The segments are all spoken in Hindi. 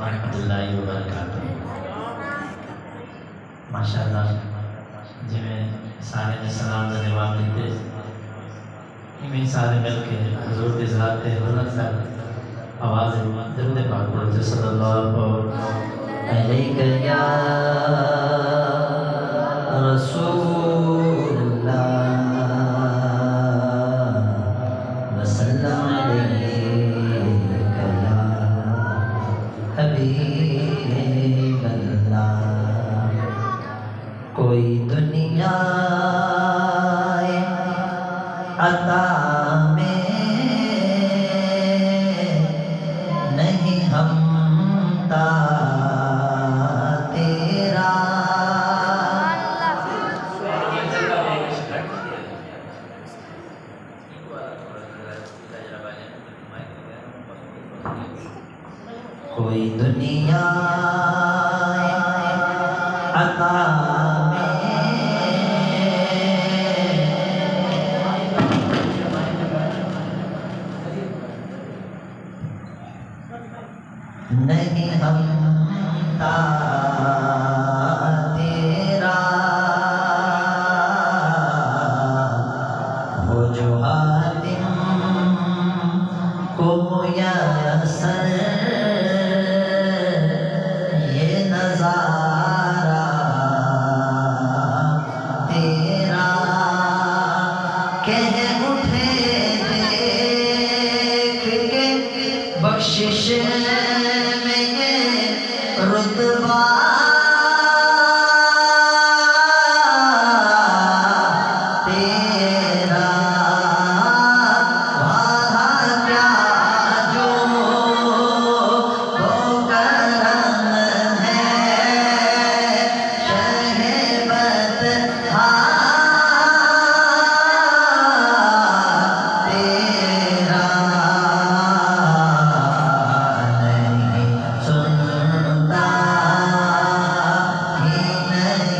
रहमतुल्लाहि व बरकातुहू। माशाअल्लाह जिमें सारे ने सलाम का जवाब देते इमें सारे मिल के हजूर की ज़ात पे बुलंद कर आवाज़ दरूद पाक पढ़ते सल्लल्लाहु अलैहि या रसूलल्लाह वसल्लम अलैका या हबीबल्लाह। कोई दुनिया अता में नहीं हमता तेरा। कोई दुनिया अता नहीं हमता तेरा। वो जो हातिम को मुयस्सर ये नज़ारा तेरा। कह उठे देख के बख्शिश रुतबा तेरा। वहाँ क्या जो वो करम है शहबत तेरा। नहीं सुनता ही नहीं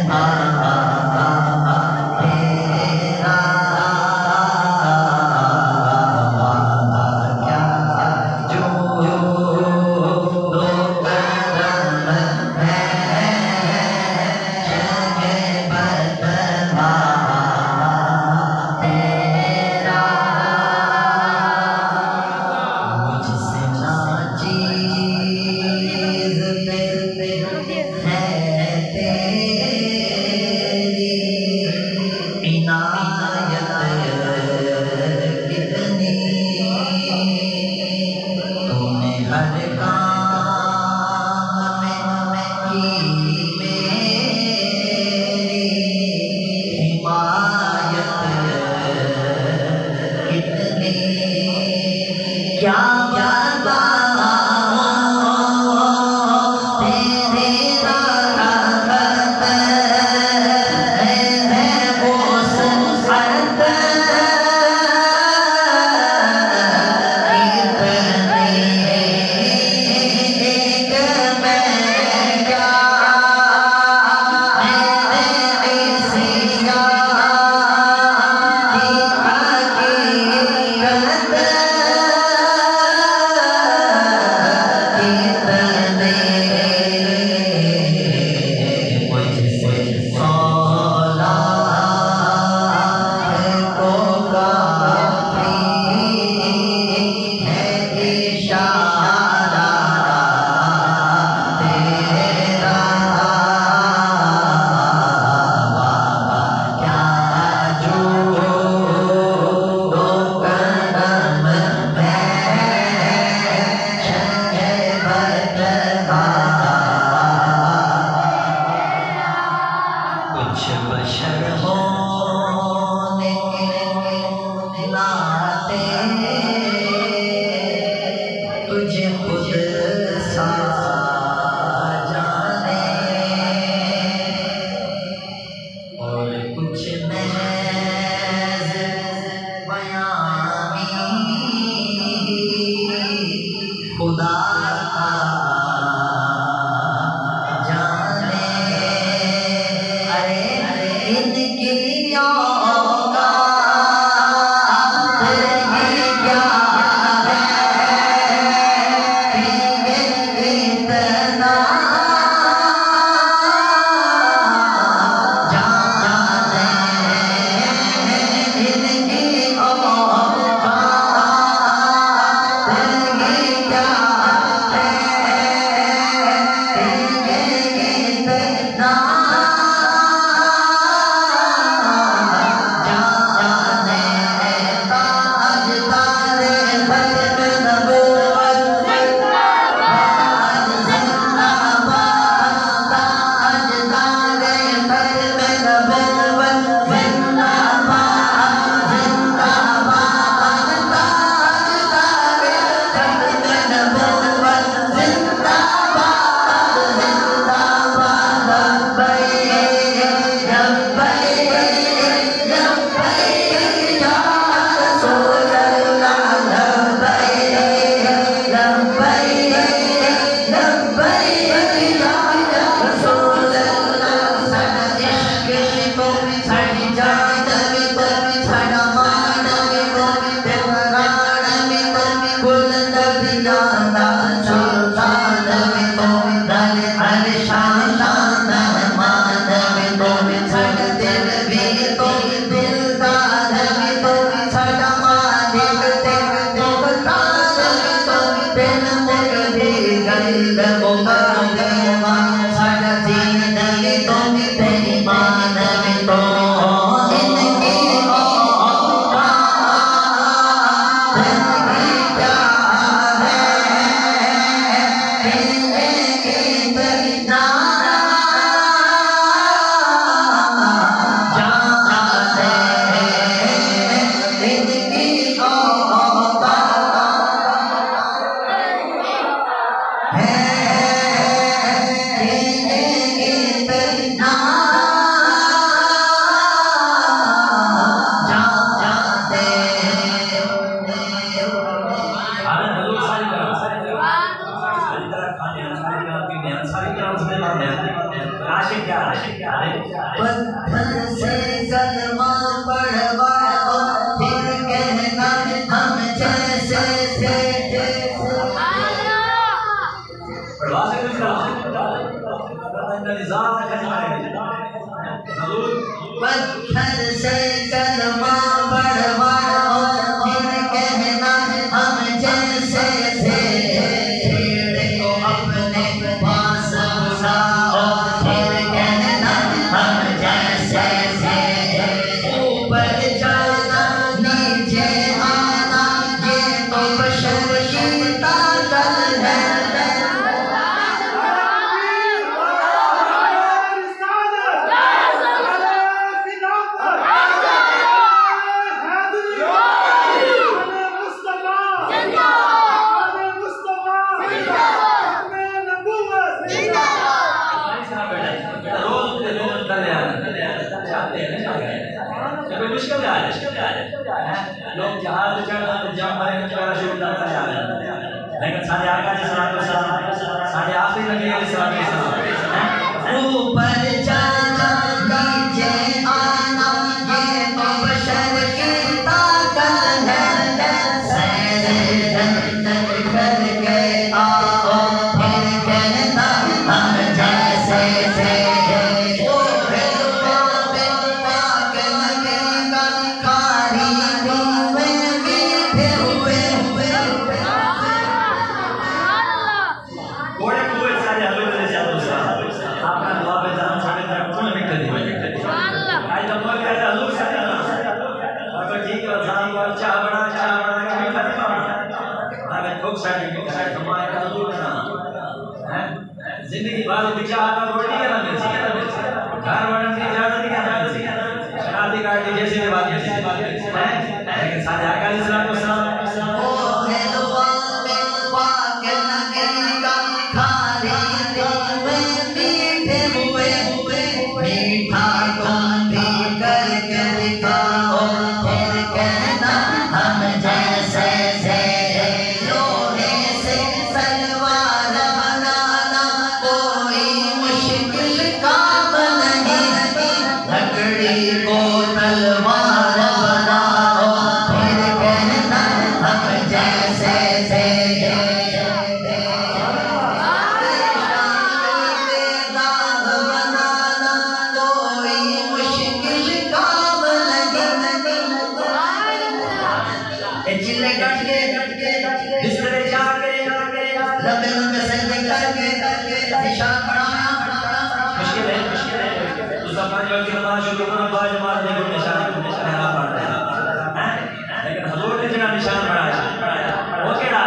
मांगने वाला तेरा। क्या जो वो करम है शहबत तेरा। या बाबा तेरे रहमत है उस हद लोग जहाज चढ़ना तो जंप मारेंगे चढ़ना शुरू करते जा रहे हैं, लेकिन सारे आका जी सलाम सारे आखिरी नबी अलैहिस्सलाम ऊपर जाना नीचे आना ये तो बशर की ताकत है, सैर जन्नत करके आओ फिर कहना हम जैसे थे। ओ हिलवा में पाक लगेगा खारी हुए मीठे हुए घोड़े कुएं सारे हजूर अलैहिस्सलाम आपका दुआ पे जान सारे तरफ कौन नहीं करी आज तो मोल कहता हजूर सारे अगर ठीक है जान को चाह बना के मीठा नहीं बना अगर ठोक साड़ी हमारे का हजूर ना हैं जिंदगी भर बिचा आता रोटी का ना मिल घर वालों की इजाजत नहीं करना शराबी काटी जैसे बात है लेकिन सारे आका अलैहिस्सलाम ओ हिलवा में पाक लगेगा खारी हुए मीठे हुए मीठा तुम भी करके दिखाओ फिर कहना हम जैसे थे। लोहे से तलवार बनाना कोई मुश्किल काम नहीं, लकड़ी को तलवार बनाओ फिर कहना हम जैसे थे। दाग बनाना कोई मुश्किल काम नहीं, चिल्ले कट के बिस्तरे जाके लंबे लंबे सजदे करके निशान बनाना मुश्किल है तो सब जो कि नमाज शुरू करो बाज मार दे को निशान पड़ रहा है लेकिन हजूर ने जगह निशान बनाया वो केड़ा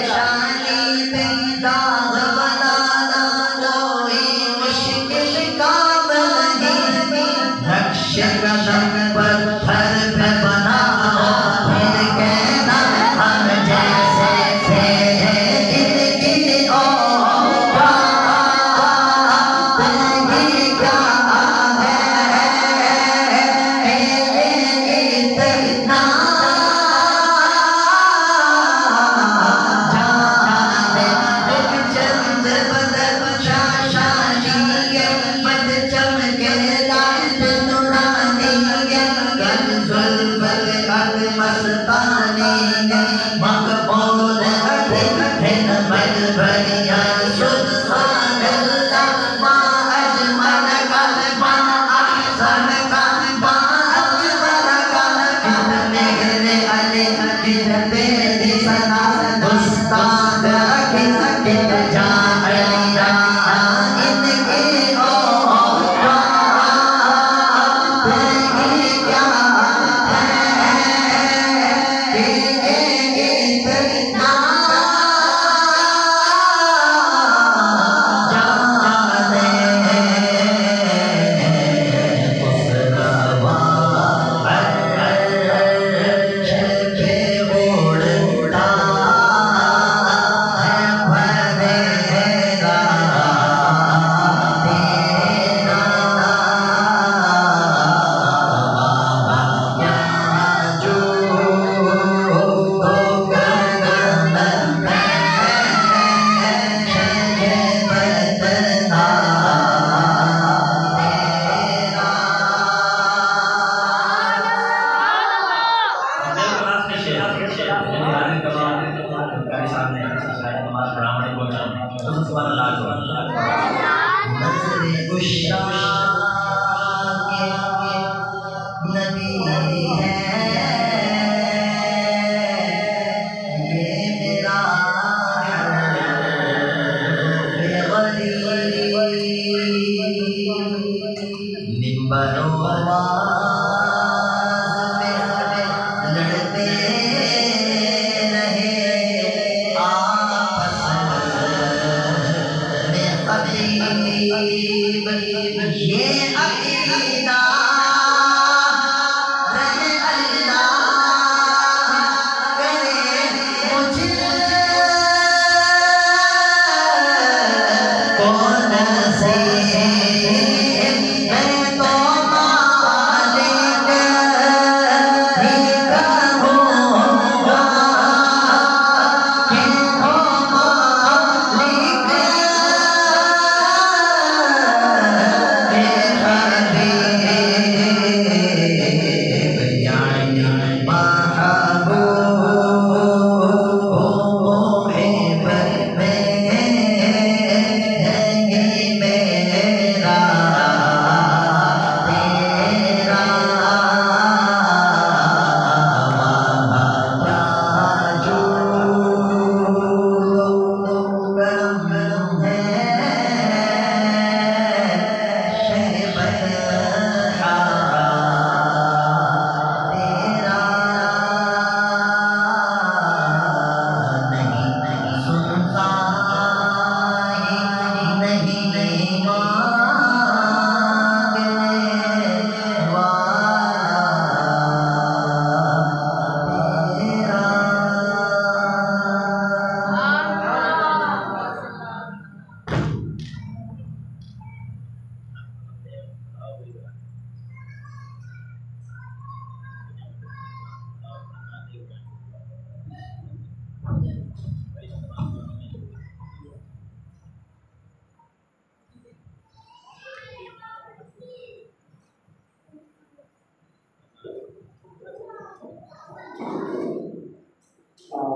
शानी पे दाग बनाना कोई मुश्किल काम नहीं, नक्श कदम पत्थर पे बनाओ फिर कहना हम जैसे थे। इनकी औकात ही क्या है इतना चंद बदल शाशानी मद चमके लाल नूरानी गंजुल बल अग मस्तानी मकबूल हिन मद भरिया सुभान अल्लाह मा अजमल का मा अहसन का मा अकबर का मेरे अली तेरी सना उस्ताद कित जालिया इनकी औकात ही क्या है इतना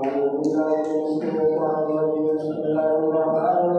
बिल्लाहि मिनश शैतानिर रजीम बिस्मिल्लाहिर रहमानिर